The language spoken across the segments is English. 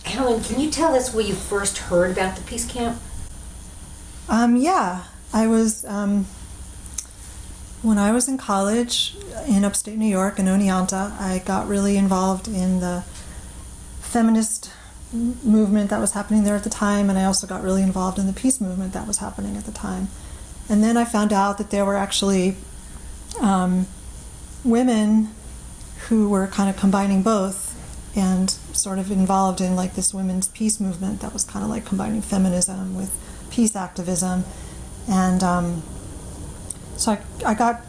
Helen, can you tell us where you first heard about the peace camp? Yeah, I was, when I was in college in upstate New York in Oneonta, I got really involved in the feminist movement that was happening there at the time, and I also got really involved in the peace movement that was happening at the time. And then I found out that there were actually women who were kind of combining both and sort of involved in like this women's peace movement that was kind of like combining feminism with peace activism. And so I got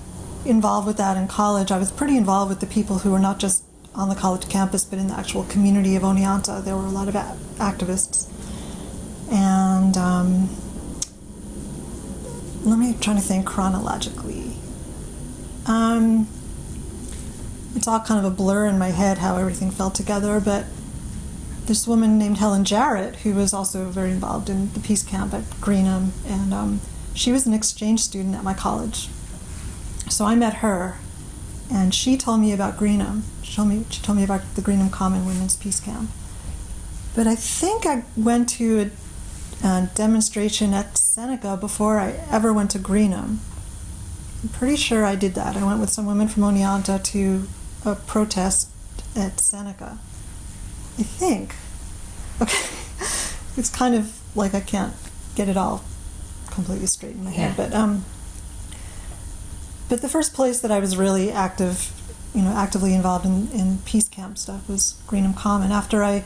involved with that in college. I was pretty involved with the people who were not just on the college campus, but in the actual community of Oneonta. There were a lot of activists. And let me try to think chronologically. It's all kind of a blur in my head how everything fell together, but this woman named Helen Jarrett, who was also very involved in the peace camp at Greenham, and she was an exchange student at my college. So I met her, and she told me about Greenham. She told me about the Greenham Common Women's Peace Camp. But I think I went to a demonstration at Seneca before I ever went to Greenham. I'm pretty sure I did that. I went with some women from Oneonta to a protest at Seneca. I think. Okay. It's kind of like I can't get it all completely straight in my head. But the first place that I was really actively involved in peace camp stuff was Greenham Common. After I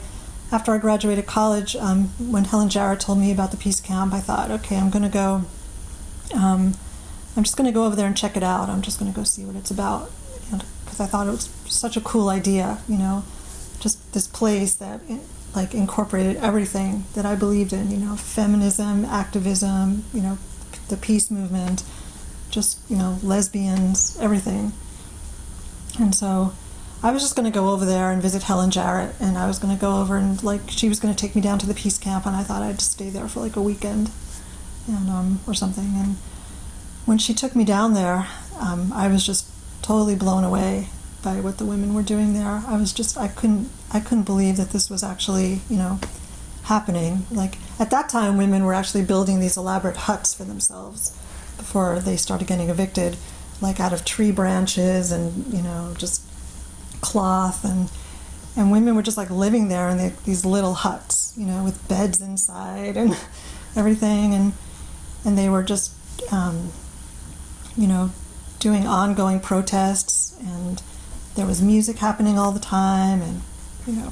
graduated college, when Helen Jarrett told me about the peace camp, I thought, okay, I'm going to go. I'm just going to go over there and check it out. I'm just going to go see what it's about, because I thought it was such a cool idea, just this place that like incorporated everything that I believed in, feminism, activism, the peace movement, just, lesbians, everything. And so I was just going to go over there and visit Helen Jarrett, and I was going to go over and she was going to take me down to the peace camp, and I thought I'd just stay there for like a weekend and or something. And when she took me down there, I was just totally blown away by what the women were doing there. I couldn't believe that this was actually, happening. Like at that time, women were actually building these elaborate huts for themselves before they started getting evicted, like out of tree branches and, just cloth, and women were just like living there in these little huts, with beds inside and everything, and they were just, doing ongoing protests, and there was music happening all the time, and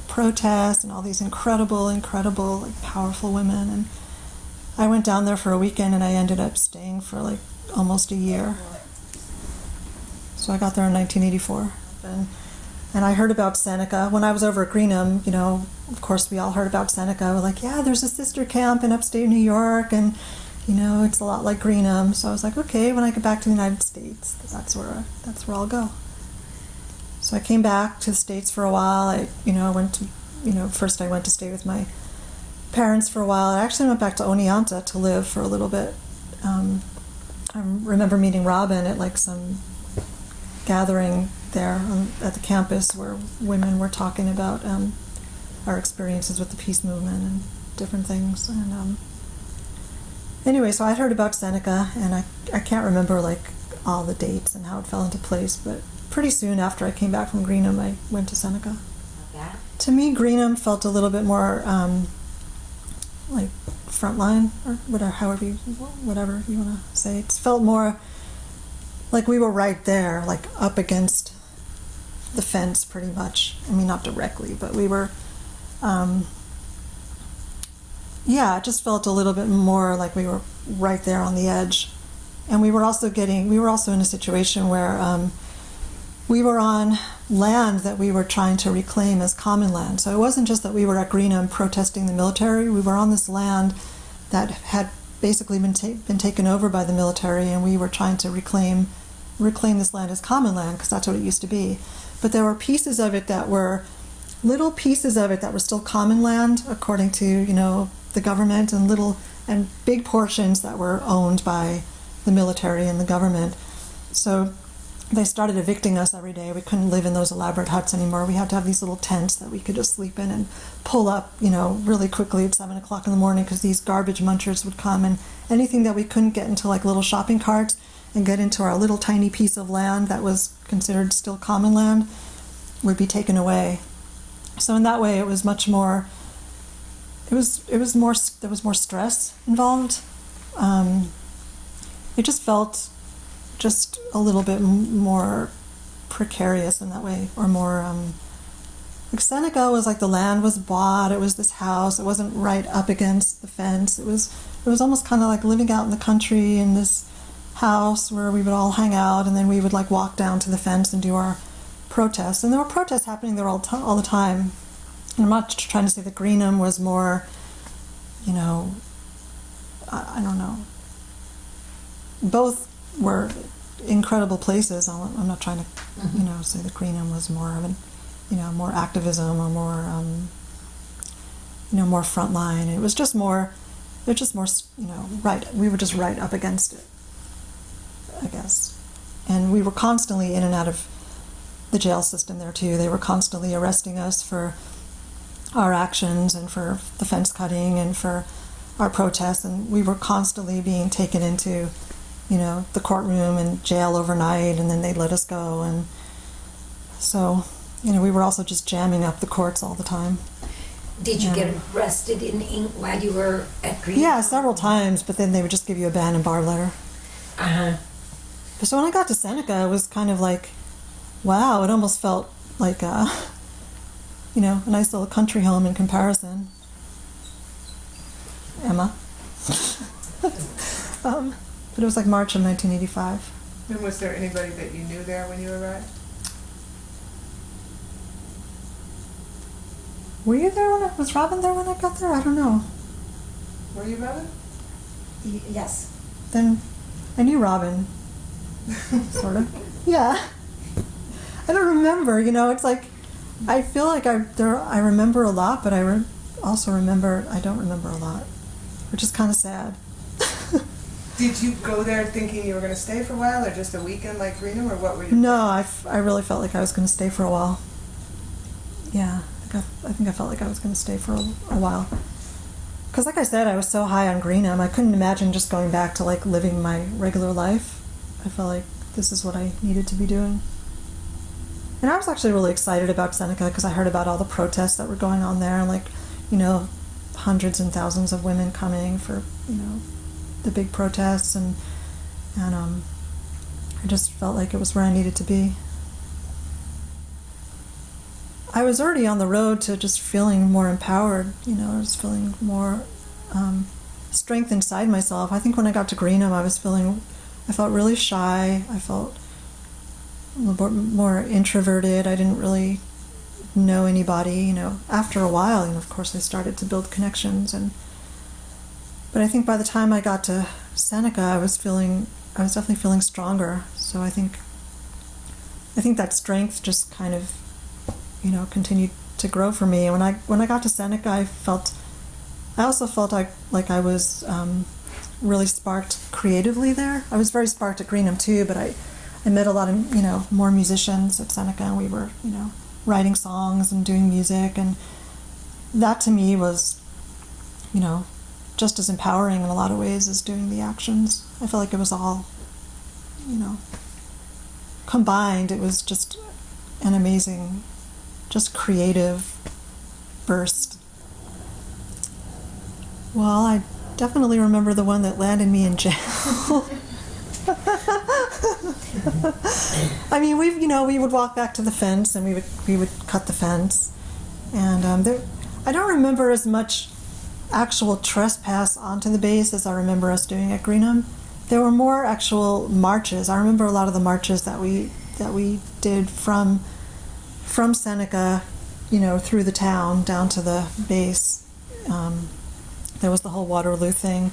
protests, and all these incredible, like powerful women. And I went down there for a weekend, and I ended up staying for like almost a year. So I got there in 1984, and I heard about Seneca when I was over at Greenham. Of course we all heard about Seneca. We're like, yeah, there's a sister camp in upstate New York, and it's a lot like Greenham. So I was like, okay, when I get back to the United States, that's where I'll go. So I came back to the States for a while. I went to, first I went to stay with my parents for a while. I actually went back to Oneonta to live for a little bit. I remember meeting Robin at like some gathering there at the campus where women were talking about our experiences with the peace movement and different things. And anyway, so I'd heard about Seneca, and I can't remember like all the dates and how it fell into place, but pretty soon after I came back from Greenham, I went to Seneca. Okay. To me, Greenham felt a little bit more like frontline, or whatever you want to say. It felt more like we were right there, like up against the fence pretty much. I mean, not directly, but we were, it just felt a little bit more like we were right there on the edge. And we were also in a situation where we were on land that we were trying to reclaim as common land. So it wasn't just that we were at Greenham protesting the military. We were on this land that had basically been taken over by the military, and we were trying to reclaim this land as common land, because that's what it used to be. But there were pieces of it that were little pieces of it that were still common land according to the government, and big portions that were owned by the military and the government. So they started evicting us every day. We couldn't live in those elaborate huts anymore. We had to have these little tents that we could just sleep in and pull up, really quickly at 7 o'clock in the morning, because these garbage munchers would come, and anything that we couldn't get into, like little shopping carts and get into our little tiny piece of land that was considered still common land, would be taken away. So in that way, it was much more. There was more stress involved. It just felt just a little bit more precarious in that way, or more like Seneca was like the land was bought. It was this house. It wasn't right up against the fence. It was almost kind of like living out in the country in this house where we would all hang out, and then we would like walk down to the fence and do our protests. And there were protests happening there all the time. And I'm not trying to say that Greenham was more, I don't know. Both were incredible places. I'm not trying to, say that Greenham was more of an, more activism or more, more frontline. It was just more, right. We were just right up against it, I guess. And we were constantly in and out of the jail system there too. They were constantly arresting us for our actions and for the fence cutting and for our protests, and we were constantly being taken into the courtroom and jail overnight, and then they'd let us go. And so we were also just jamming up the courts all the time. Did you get arrested in ink while you were at Green? Yeah, several times, but then they would just give you a ban and bar letter. So when I got to Seneca, it was kind of like, wow, it almost felt like a nice little country home in comparison. Emma. But it was like March of 1985. And was there anybody that you knew there when you arrived? Were you there was Robin there when I got there? I don't know. Were you, Robin? Yes. Then I knew Robin. Sort of. Yeah. I don't remember, it's like, I feel like I remember a lot, but I also remember, I don't remember a lot, which is kind of sad. Did you go there thinking you were going to stay for a while, or just a weekend like Greenham, or what were you? No, I really felt like I was going to stay for a while. Yeah, I think I felt like I was going to stay for a while. Because like I said, I was so high on Greenham, I couldn't imagine just going back to like living my regular life. I felt like this is what I needed to be doing. And I was actually really excited about Seneca because I heard about all the protests that were going on there, and like, hundreds and thousands of women coming for, the big protests, and I just felt like it was where I needed to be. I was already on the road to just feeling more empowered, I was feeling more strength inside myself. I think when I got to Greenham, I felt really shy. I felt a little bit more introverted. I didn't really know anybody, After a while, of course I started to build connections, but I think by the time I got to Seneca, I was definitely feeling stronger. So I think that strength just kind of, continued to grow for me. And when I got to Seneca, I also felt like I was really sparked creatively there. I was very sparked at Greenham too, but I met a lot of, more musicians at Seneca, and we were, writing songs and doing music, and that to me was, just as empowering in a lot of ways as doing the actions. I felt like it was all, combined. It was just an amazing, just creative burst. Well, I definitely remember the one that landed me in jail. I mean, we would walk back to the fence, and we would cut the fence, and I don't remember as much actual trespass onto the base as I remember us doing at Greenham. There were more actual marches. I remember a lot of the marches that we did from Seneca, through the town down to the base. There was the whole Waterloo thing,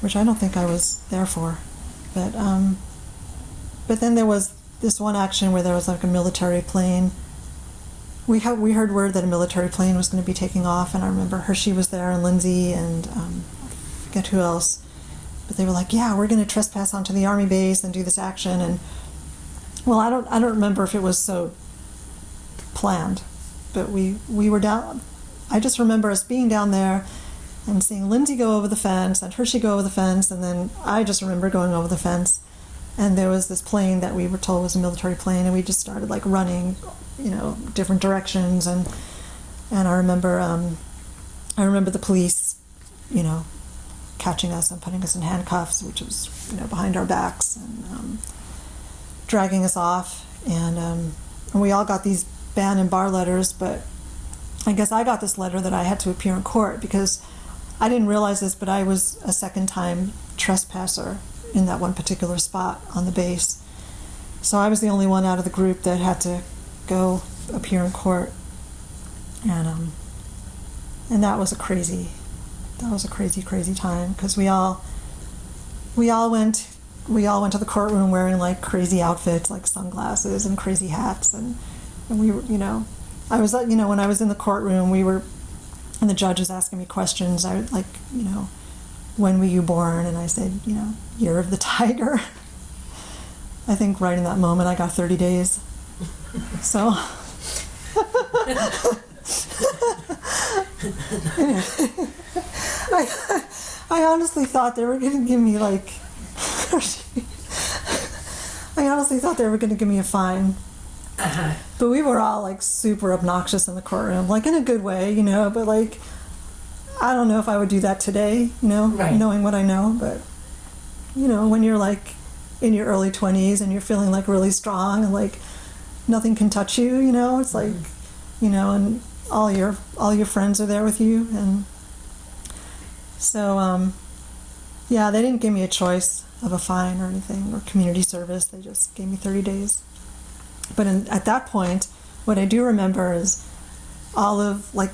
which I don't think I was there for, but then there was this one action where there was like a military plane. We heard word that a military plane was going to be taking off, and I remember Hershey was there, and Lindsay, and I forget who else. But they were like, yeah, we're going to trespass onto the army base and do this action. And well, I don't remember if it was so planned, but we were down. I just remember us being down there and seeing Lindsay go over the fence and Hershey go over the fence, and then I just remember going over the fence, and there was this plane that we were told was a military plane, and we just started like running, different directions, and I remember the police, catching us and putting us in handcuffs, which was behind our backs, and dragging us off, and we all got these ban and bar letters, but I guess I got this letter that I had to appear in court because I didn't realize this, but I was a second-time trespasser in that one particular spot on the base. So I was the only one out of the group that had to go appear in court, and that was a crazy time because we all went to the courtroom wearing like crazy outfits, like sunglasses and crazy hats, and we were, I was, when I was in the courtroom, and the judge was asking me questions. I like, when were you born? And I said, year of the tiger. I think right in that moment I got 30 days. So. I honestly thought they were going to give me like. I honestly thought they were going to give me a fine. Uh-huh. But we were all like super obnoxious in the courtroom, like in a good way, but like I don't know if I would do that today, Right. knowing what I know, but when you're like in your early 20s and you're feeling like really strong and like nothing can touch you, it's like, and all your friends are there with you, and so yeah, they didn't give me a choice of a fine or anything or community service. They just gave me 30 days. But at that point, what I do remember is all of, like,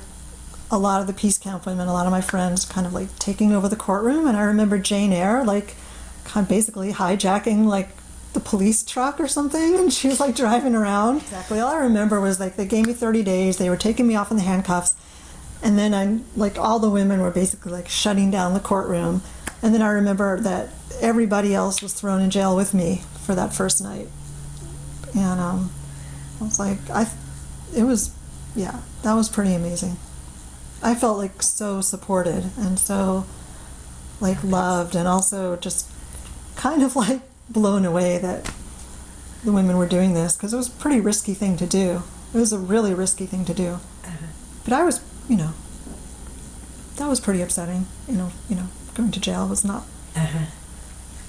a lot of the peace camp women, a lot of my friends kind of, like, taking over the courtroom. And I remember Jane Eyre, like, kind of basically hijacking, like, the police truck or something. And she was, like, driving around. Exactly. All I remember was, like, they gave me 30 days. They were taking me off in the handcuffs. And then all the women were basically, like, shutting down the courtroom. And then I remember that everybody else was thrown in jail with me for that first night. And I was like, that was pretty amazing. I felt like so supported and so like loved, and also just kind of like blown away that the women were doing this, because it was a pretty risky thing to do. It was a really risky thing to do. Uh-huh. But I was, that was pretty upsetting. Going to jail was not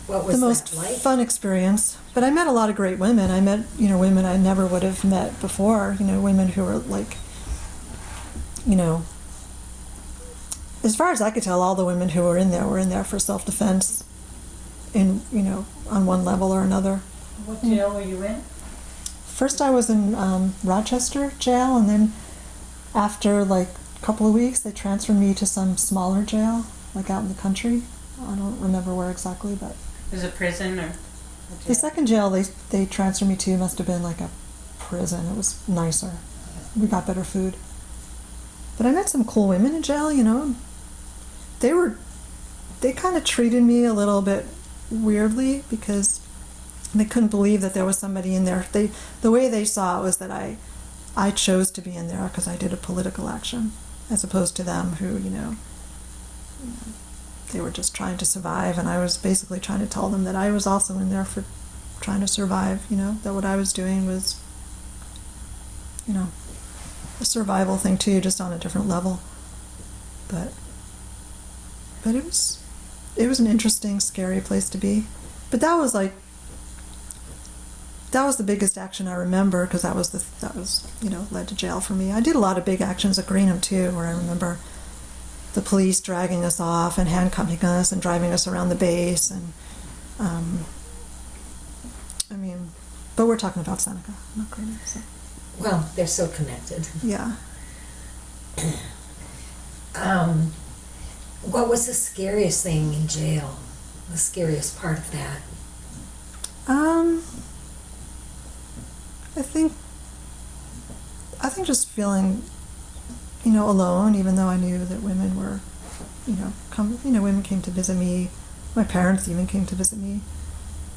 What was the most that like? fun experience. But I met a lot of great women. I met, women I never would have met before, women who were like, as far as I could tell, all the women who were in there for self-defense in, on one level or another. What jail were you in? First I was in Rochester jail, and then after like a couple of weeks they transferred me to some smaller jail, like out in the country. I don't remember where exactly, but Was it prison or a jail? the second jail they transferred me to must have been like a prison. It was nicer. We got better food. But I met some cool women in jail, They kind of treated me a little bit weirdly because they couldn't believe that there was somebody in there. The way they saw it was that I chose to be in there because I did a political action, as opposed to them who, they were just trying to survive, and I was basically trying to tell them that I was also in there for trying to survive, that what I was doing was, a survival thing too, just on a different level. But it was an interesting, scary place to be. But that was the biggest action I remember, because that was led to jail for me. I did a lot of big actions at Greenham too, where I remember the police dragging us off and handcuffing us and driving us around the base, and but we're talking about Seneca, not Greenham. So. Well, they're so connected. Yeah. What was the scariest thing in jail? The scariest part of that? I think just feeling, alone, even though I knew that women were, women came to visit me. My parents even came to visit me.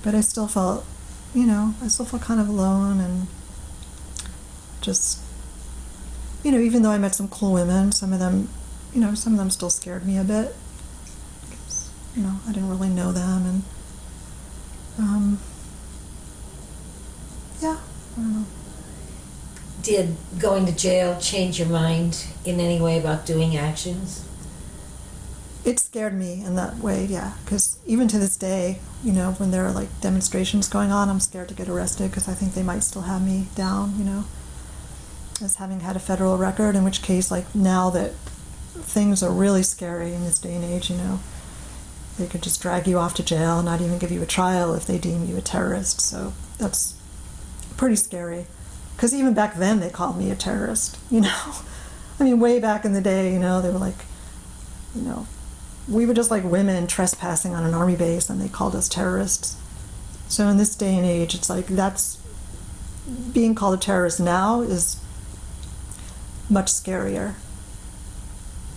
But I still felt I still feel kind of alone, and just, even though I met some cool women, some of them still scared me a bit. 'Cause, I didn't really know them, and yeah, I don't know. Did going to jail change your mind in any way about doing actions? It scared me in that way, yeah. Because even to this day, when there are like demonstrations going on, I'm scared to get arrested because I think they might still have me down, as having had a federal record. In which case, like now that things are really scary in this day and age, they could just drag you off to jail and not even give you a trial if they deem you a terrorist. So that's pretty scary. Because even back then, they called me a terrorist, I mean, way back in the day, they were like, we were just like women trespassing on an army base, and they called us terrorists. So in this day and age, it's like being called a terrorist now is much scarier.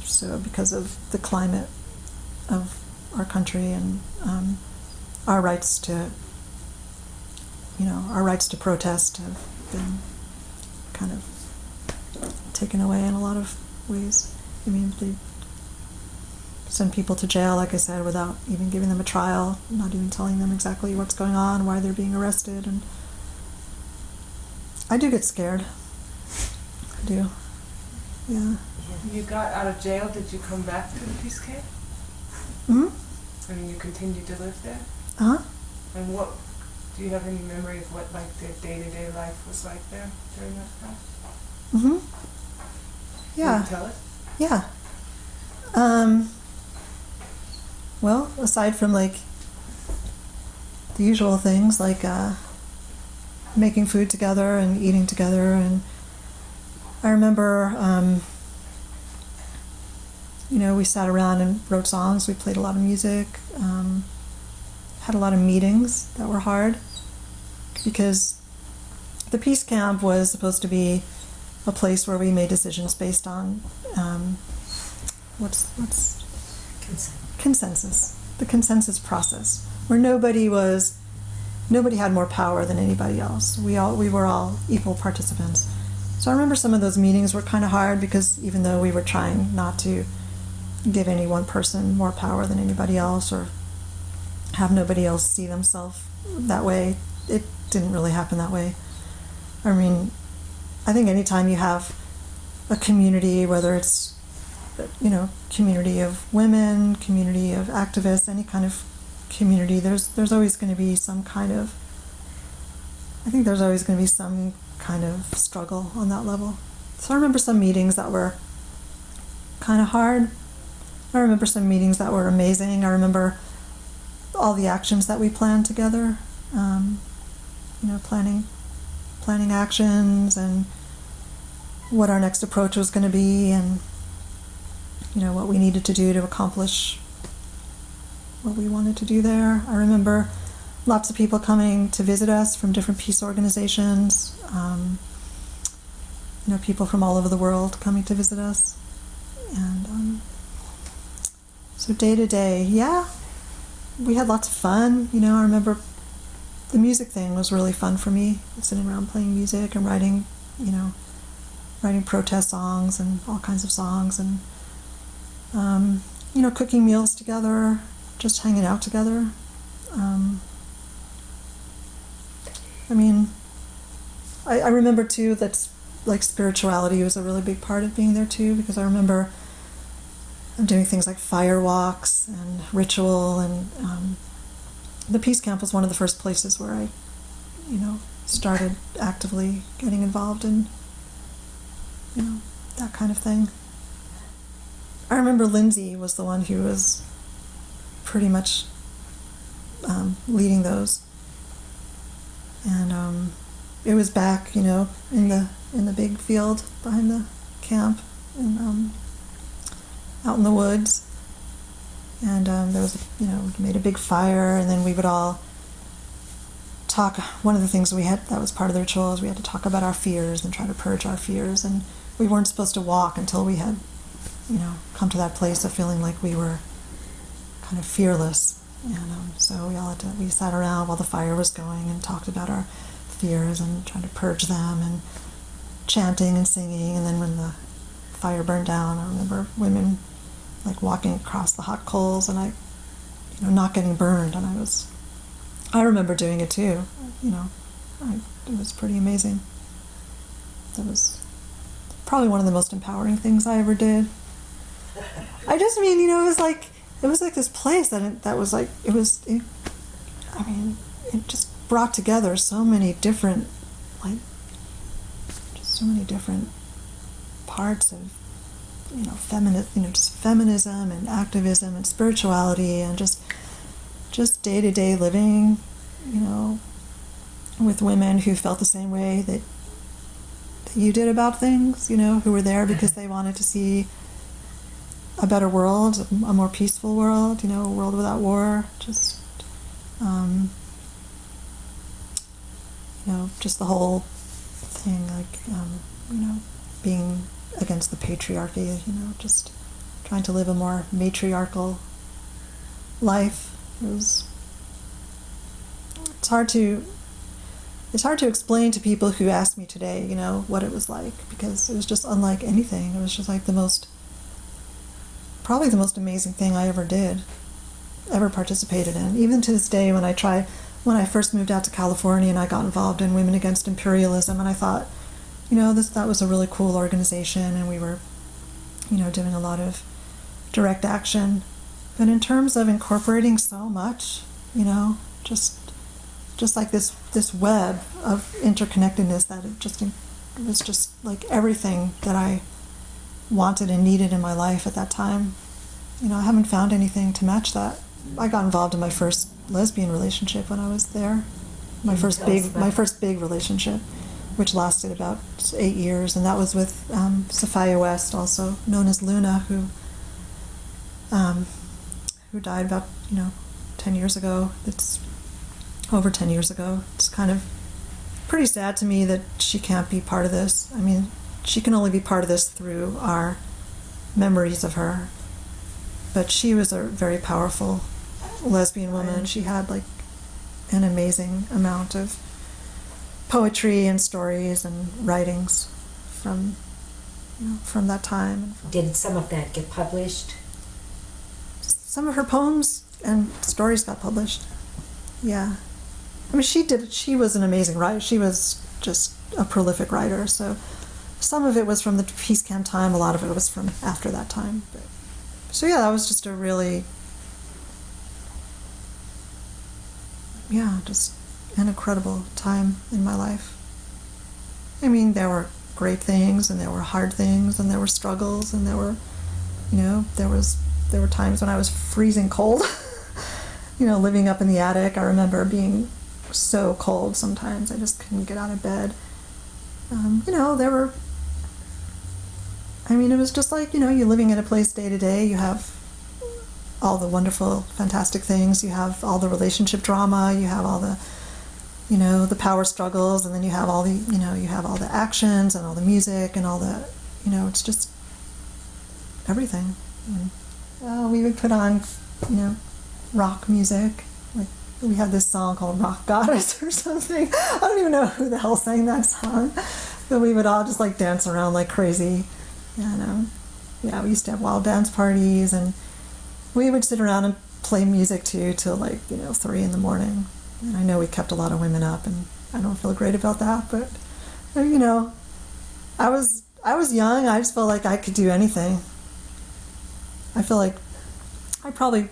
So because of the climate of our country and our rights to, our rights to protest have been kind of taken away in a lot of ways. I mean, they send people to jail, like I said, without even giving them a trial, not even telling them exactly what's going on, why they're being arrested, and I do get scared. I do. Yeah. You got out of jail, did you come back to the peace camp? Hmm? I mean, you continued to live there? Uh-huh. And do you have any memory of what like their day-to-day life was like there during that time? Mm-hmm. Yeah. Can you tell us? Yeah. Well, aside from like the usual things like making food together and eating together, and I remember, we sat around and wrote songs. We played a lot of music, had a lot of meetings that were hard because the peace camp was supposed to be a place where we made decisions based on what's consensus, the consensus process, where nobody had more power than anybody else. We were all equal participants. So I remember some of those meetings were kind of hard because even though we were trying not to give any one person more power than anybody else or have nobody else see themselves that way, it didn't really happen that way. I mean, I think anytime you have a community, whether it's, community of women, community of activists, any kind of community, there's always going to be some kind of, struggle on that level. So I remember some meetings that were kind of hard. I remember some meetings that were amazing. I remember all the actions that we planned together, planning actions and what our next approach was going to be, and what we needed to do to accomplish what we wanted to do there. I remember lots of people coming to visit us from different peace organizations, people from all over the world coming to visit us. And so day to day, yeah, we had lots of fun. I remember the music thing was really fun for me, sitting around playing music and writing protest songs and all kinds of songs, and cooking meals together, just hanging out together. I remember too that like spirituality was a really big part of being there too, because I remember doing things like fire walks and ritual, and the peace camp was one of the first places where I, started actively getting involved in, that kind of thing. I remember Lindsay was the one who was pretty much leading those, and it was back, in the big field behind the camp, and out in the woods, and there was, we made a big fire, and then we would all talk. One of the things that was part of the ritual is we had to talk about our fears and try to purge our fears, and we weren't supposed to walk until we had, come to that place of feeling like we were kind of fearless. And so we sat around while the fire was going and talked about our fears and trying to purge them and chanting and singing. And then when the fire burned down, I remember women like walking across the hot coals and not getting burned. And I remember doing it too. It was pretty amazing. That was probably one of the most empowering things I ever did. It was like this place that was like, it just brought together so many different, parts of, just feminism and activism and spirituality and just day-to-day living, with women who felt the same way that you did about things, who were there because they wanted to see a better world, a more peaceful world, a world without war, just the whole thing, being against the patriarchy, just trying to live a more matriarchal life. It's hard to explain to people who ask me today, what it was like, because it was just unlike anything. It was just like probably the most amazing thing I ever participated in. Even to this day, when I first moved out to California and I got involved in Women Against Imperialism, and I thought, that was a really cool organization, and we were, doing a lot of direct action. But in terms of incorporating so much, just like this web of interconnectedness, that it was just like everything that I wanted and needed in my life at that time. I haven't found anything to match that. I got involved in my first lesbian relationship when I was there. My first big relationship, which lasted about 8 years, and that was with Sophia West, also known as Luna, who died about 10 years ago. It's over 10 years ago. It's kind of pretty sad to me that she can't be part of this. I mean, she can only be part of this through our memories of her. But she was a very powerful lesbian woman. She had an amazing amount of poetry and stories and writings from that time. Did some of that get published? Some of her poems and stories got published. Yeah. I mean, she was an amazing writer. She was just a prolific writer. So some of it was from the peace camp time. A lot of it was from after that time. So yeah, that was just a really, just an incredible time in my life. I mean, there were great things and there were hard things and there were struggles and there were times when I was freezing cold. Living up in the attic, I remember being so cold sometimes. I just couldn't get out of bed. It was just like, you're living in a place day to day. You have all the wonderful, fantastic things. You have all the relationship drama. You have all the, the power struggles. And then you have all the, you have all the actions and all the music and all the, it's just everything. We would put on, rock music. Like, we had this song called Rock Goddess or something. I don't even know who the hell sang that song. But we would all just dance around like crazy. We used to have wild dance parties, and we would sit around and play music too till 3 in the morning. And I know we kept a lot of women up, and I don't feel great about that, but I was young. I just felt like I could do anything. I feel like I probably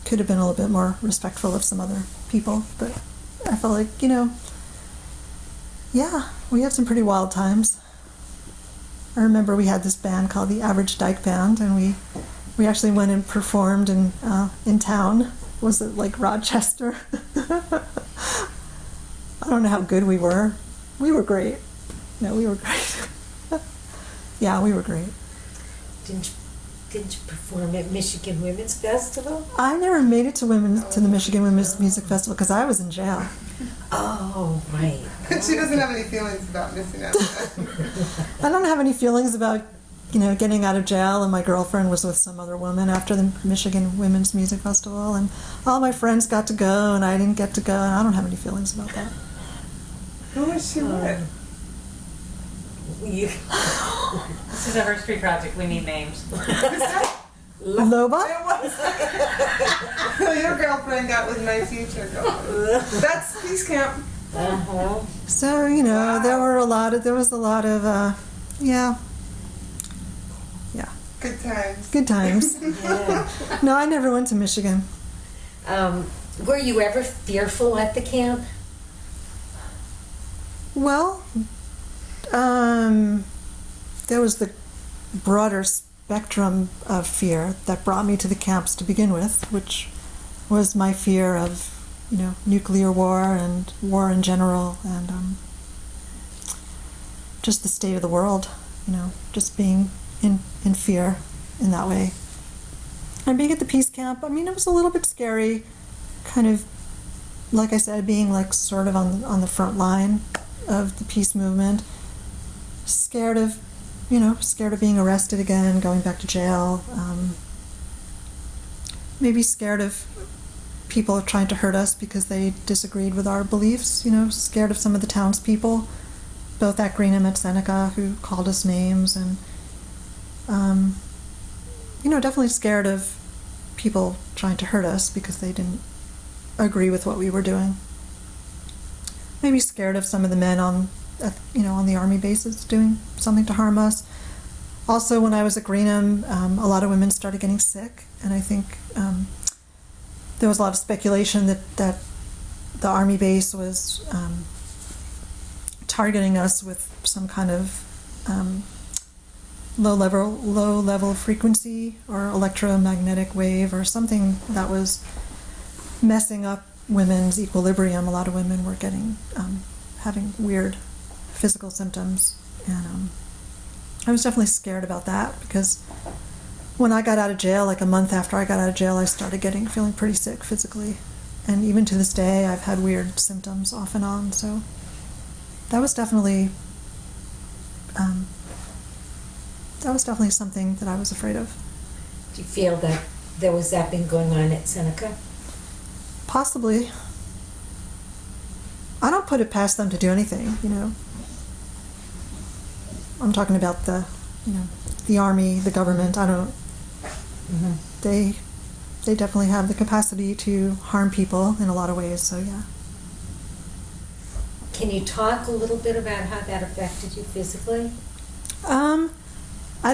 could have been a little bit more respectful of some other people, but I felt like, we had some pretty wild times. I remember we had this band called the Average Dyke Band, and we actually went and performed in town. Was it Rochester? I don't know how good we were. We were great. No, we were great. Yeah, we were great. Didn't you perform at Michigan Women's Festival? I never made it to the Michigan Women's Music Festival because I was in jail. Oh, right. She doesn't have any feelings about missing out. I don't have any feelings about, getting out of jail, and my girlfriend was with some other woman after the Michigan Women's Music Festival, and all my friends got to go, and I didn't get to go, and I don't have any feelings about that. Who was she with? You, This is a Herstory project, we need names. Loba? It was. Your girlfriend got with my future girlfriend. That's Peace Camp. uh-huh. So, Wow. there was a lot of, yeah, Good times. good times. Yeah. No, I never went to Michigan. Were you ever fearful at the camp? Well, there was the broader spectrum of fear that brought me to the camps to begin with, which was my fear of, nuclear war and war in general, and just the state of the world, just being in fear in that way. And being at the peace camp, it was a little bit scary, kind of, like I said, being like sort of on the front line of the peace movement, scared of being arrested again, going back to jail, maybe scared of people trying to hurt us because they disagreed with our beliefs, scared of some of the townspeople, both at Greenham and Seneca, who called us names, and definitely scared of people trying to hurt us because they didn't agree with what we were doing. Maybe scared of some of the men on the army bases doing something to harm us. Also, when I was at Greenham, a lot of women started getting sick, and I think there was a lot of speculation that the army base was targeting us with some kind of low level frequency or electromagnetic wave or something that was messing up women's equilibrium. A lot of women were having weird physical symptoms, and I was definitely scared about that, because when I got out of jail, like a month after I got out of jail, I started feeling pretty sick physically, and even to this day I've had weird symptoms off and on. So that was definitely something that I was afraid of. Do you feel that there was zapping going on at Seneca? Possibly. I don't put it past them to do anything, I'm talking about the army, the government. I don't. Mm-hmm. They definitely have the capacity to harm people in a lot of ways. So yeah. Can you talk a little bit about how that affected you physically? I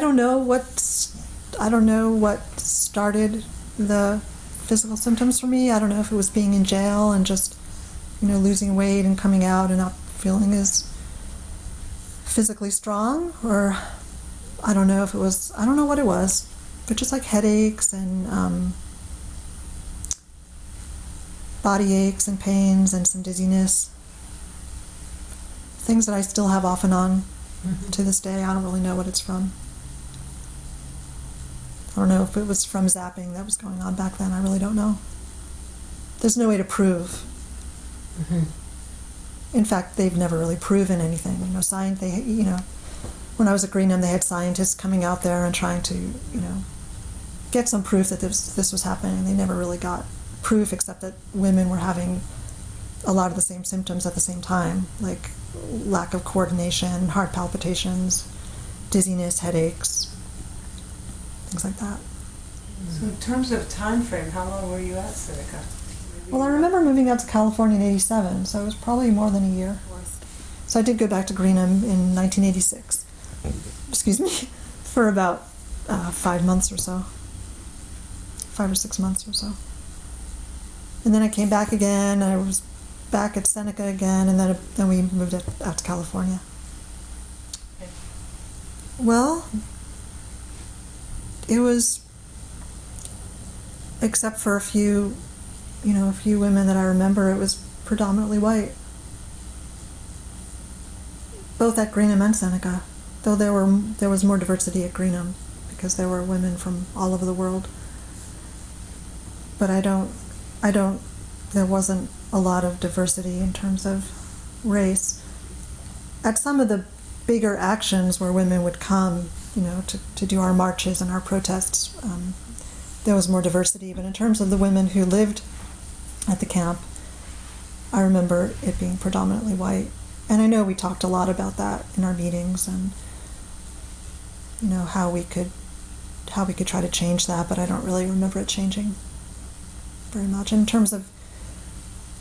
don't know what started the physical symptoms for me. I don't know if it was being in jail and just, losing weight and coming out and not feeling as physically strong, or I don't know what it was, but just like headaches and body aches and pains and some dizziness. Things that I still have off and on to this day. I don't really know what it's from. I don't know if it was from zapping that was going on back then. I really don't know. There's no way to prove. Mm-hmm. In fact, they've never really proven anything. When I was at Greenham, they had scientists coming out there and trying to, get some proof that this was happening. They never really got proof, except that women were having a lot of the same symptoms at the same time, like lack of coordination, heart palpitations, dizziness, headaches, things like that. So in terms of time frame, how long were you at Seneca? Well, I remember moving out to California in '87, so it was probably more than a year. So I did go back to Greenham in 1986. Excuse me, for about 5 months or so, 5 or 6 months or so. And then I came back again. I was back at Seneca again, and then we moved out to California. Okay. Well, it was, except for a few women that I remember, it was predominantly white. Both at Greenham and Seneca, though there was more diversity at Greenham because there were women from all over the world. But there wasn't a lot of diversity in terms of race. At some of the bigger actions where women would come, to do our marches and our protests. There was more diversity, but in terms of the women who lived at the camp, I remember it being predominantly white. And I know we talked a lot about that in our meetings, and how we could try to change that, but I don't really remember it changing very much. In terms of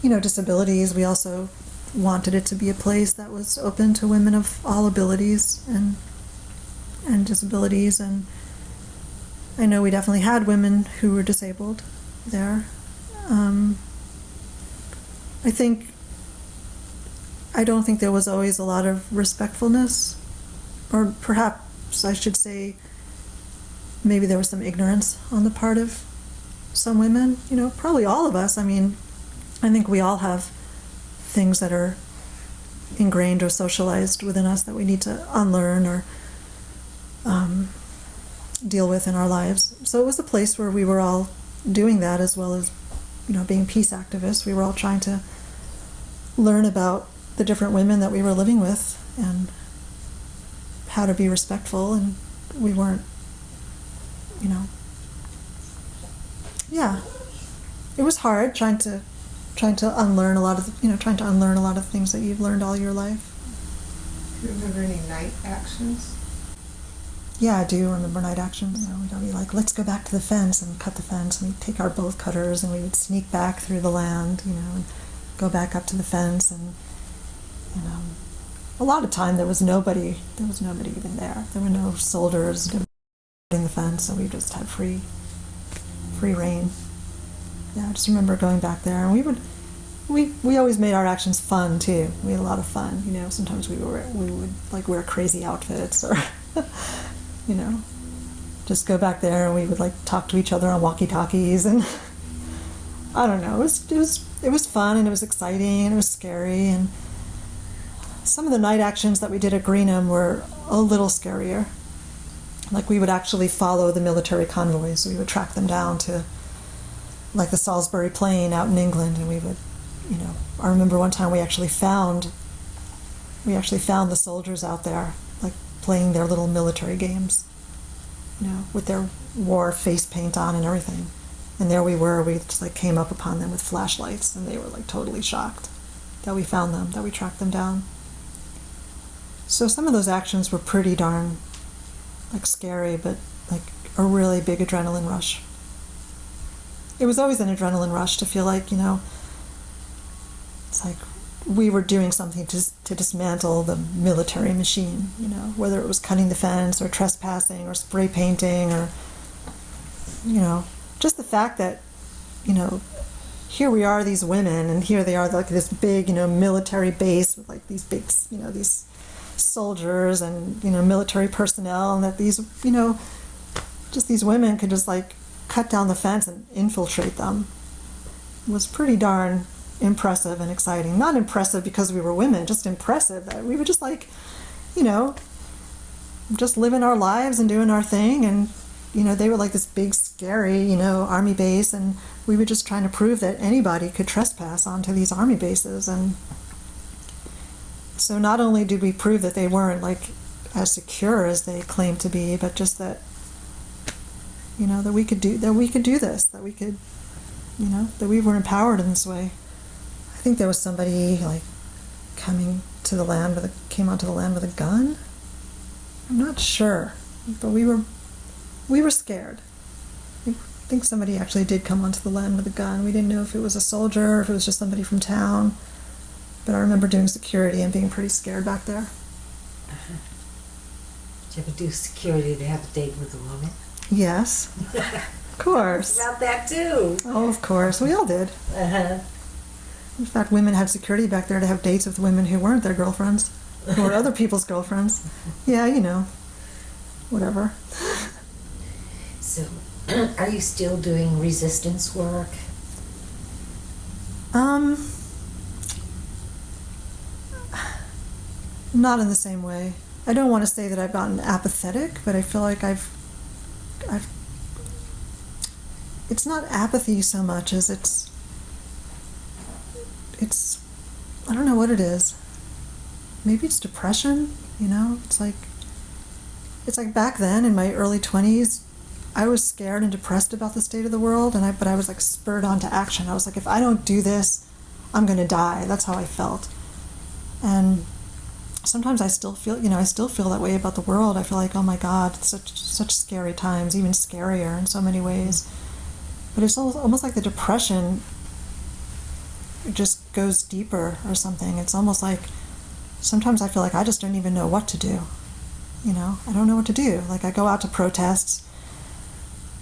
disabilities, we also wanted it to be a place that was open to women of all abilities and disabilities, and I know we definitely had women who were disabled there. I don't think there was always a lot of respectfulness, or perhaps I should say maybe there was some ignorance on the part of some women, probably all of us. I mean, I think we all have things that are ingrained or socialized within us that we need to unlearn or deal with in our lives. So it was a place where we were all doing that, as well as being peace activists. We were all trying to learn about the different women that we were living with and how to be respectful, and we weren't, it was hard trying to unlearn a lot of things that you've learned all your life. Do you remember any night actions? Yeah, I do remember night actions. We'd all be like, let's go back to the fence and cut the fence, and we'd take our bolt cutters and we would sneak back through the land, and go back up to the fence, and a lot of time there was nobody even there. There were no soldiers in the fence, so we just had free reign. Yeah, I just remember going back there, and we always made our actions fun too. We had a lot of fun. Sometimes we would like wear crazy outfits, or just go back there and we would like talk to each other on walkie-talkies, and I don't know. It was fun, and it was exciting, and it was scary, and some of the night actions that we did at Greenham were a little scarier. Like, we would actually follow the military convoys. We would track them down to like the Salisbury Plain out in England, and we would, I remember one time we actually found the soldiers out there, like playing their little military games, with their war face paint on and everything. And there we were, we just like came up upon them with flashlights, and they were like totally shocked that we found them, that we tracked them down. So some of those actions were pretty darn like scary, but like a really big adrenaline rush. It was always an adrenaline rush to feel like, it's like we were doing something to dismantle the military machine, whether it was cutting the fence or trespassing or spray painting or, just the fact that, here we are, these women, and here they are, like this big, military base with like these big, these soldiers and, military personnel, and that these, just these women could just like cut down the fence and infiltrate them. It was pretty darn impressive and exciting. Not impressive because we were women, just impressive that we were just like, just living our lives and doing our thing, and they were like this big scary army base, and we were just trying to prove that anybody could trespass onto these army bases. And so not only did we prove that they weren't like as secure as they claimed to be, but just that that we could do this, that we could that we were empowered in this way. I think there was somebody like came onto the land with a gun. I'm not sure, but we were scared. I think somebody actually did come onto the land with a gun. We didn't know if it was a soldier or if it was just somebody from town, but I remember doing security and being pretty scared back there. Uh-huh. Did you ever do security to have a date with a woman? Yes, of course. About that too. Oh, of course, we all did. Uh-huh. In fact, women had security back there to have dates with women who weren't their girlfriends, who were other people's girlfriends. Yeah, whatever. So, are you still doing resistance work? Not in the same way. I don't want to say that I've gotten apathetic, but I feel like I've it's not apathy so much as it's I don't know what it is. Maybe it's depression, It's like it's like back then in my early 20s, I was scared and depressed about the state of the world, but I was like spurred on to action. I was like, if I don't do this, I'm going to die. That's how I felt. And sometimes I still feel that way about the world. I feel like, oh my God, it's such scary times, even scarier in so many ways. But it's almost like the depression just goes deeper or something. It's almost like sometimes I feel like I just don't even know what to do. I don't know what to do. Like, I go out to protests.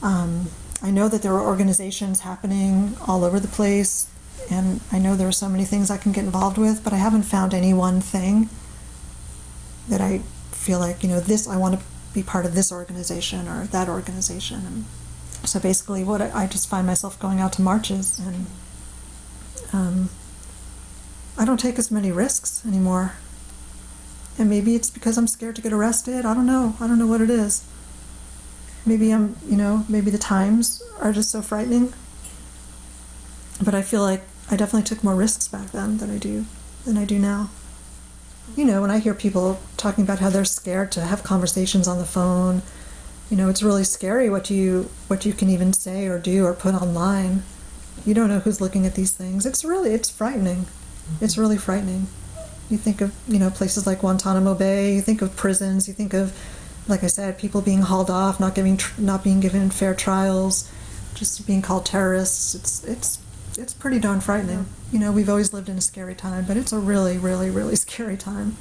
I know that there are organizations happening all over the place, and I know there are so many things I can get involved with, but I haven't found any one thing that I feel like, I want to be part of this organization or that organization. And so basically I just find myself going out to marches, and I don't take as many risks anymore. And maybe it's because I'm scared to get arrested. I don't know what it is. Maybe maybe the times are just so frightening. But I feel like I definitely took more risks back then than I do now. When I hear people talking about how they're scared to have conversations on the phone, it's really scary what you can even say or do or put online. You don't know who's looking at these things. It's frightening. It's really frightening. You think of, places like Guantanamo Bay, you think of prisons, you think of, like I said, people being hauled off, not being given fair trials, just being called terrorists. It's pretty darn frightening. We've always lived in a scary time, but it's a really, really, really scary time.